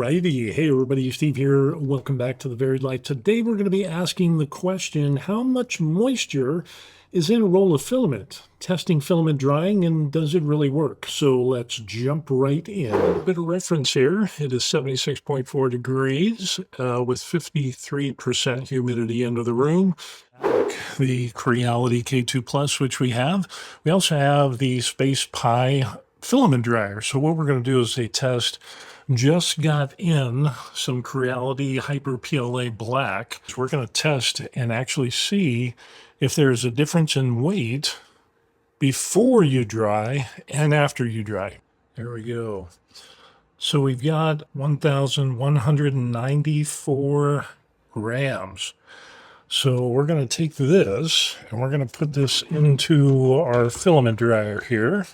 Alrighty, hey everybody, Steve here. Welcome back to the Varied Life. Today we're going to be asking the question, how much moisture is in a roll of filament? Testing filament drying, and does it really work? So let's jump right in. A bit of reference here. It is 76.4 degrees with 53% humidity into the room. The Creality K2 Plus, which we have. We also have the Space Pi filament dryer. So what we're going to do is a test. Just got in some Creality Hyper PLA black. So we're going to test and actually see if there's a difference in weight before you dry and after you dry. There we go. So we've got 1,194 grams. So we're going to take this and we're going to put this into our filament dryer here.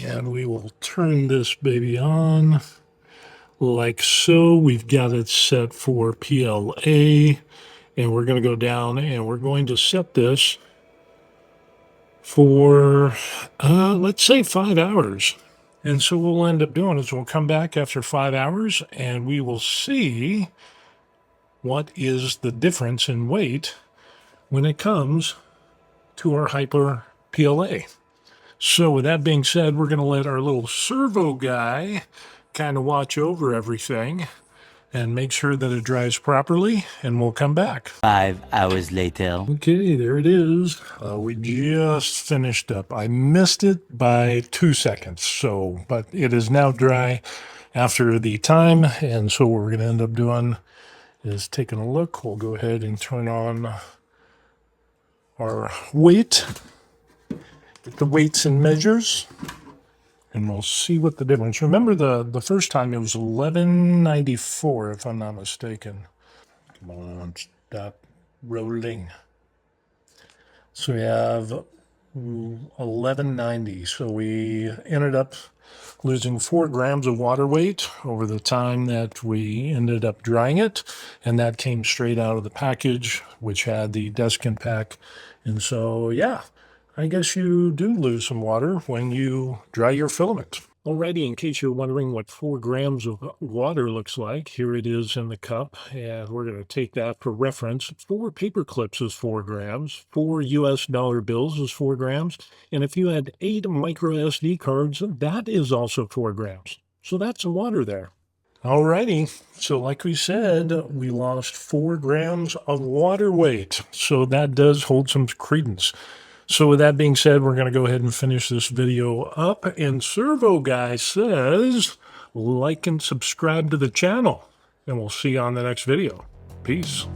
And we will turn this baby on like so. We've got it set for PLA. And we're going to go down and we're going to set this for, let's say 5 hours. And so what we'll end up doing is we'll come back after 5 hours and we will see what is the difference in weight when it comes to our Hyper PLA. So with that being said, we're going to let our little servo guy kind of watch over everything and make sure that it dries properly, and we'll come back. 5 hours later. Okay, there it is. We just finished up. I missed it by 2 seconds, but it is now dry after the time, and so what we're going to end up doing is taking a look. We'll go ahead and turn on our weight. Get the weights and measures, and we'll see what the difference. Remember the first time it was 1194, if I'm not mistaken. Come on, stop rolling. So we have 1190. So we ended up losing 4 grams of water weight over the time that we ended up drying it, and that came straight out of the package, which had the desiccant pack. And so, yeah, I guess you do lose some water when you dry your filament. Alrighty, in case you're wondering what 4 grams of water looks like, here it is in the cup, and we're going to take that for reference. 4 paper clips is 4 grams, 4 US dollar bills is 4 grams, and if you had 8 micro SD cards, that is also 4 grams. So that's some water there. Alrighty, so like we said, we lost 4 grams of water weight, so that does hold some credence. So with that being said, we're going to go ahead and finish this video up. And Servo Guy says, like and subscribe to the channel. And we'll see you on the next video. Peace.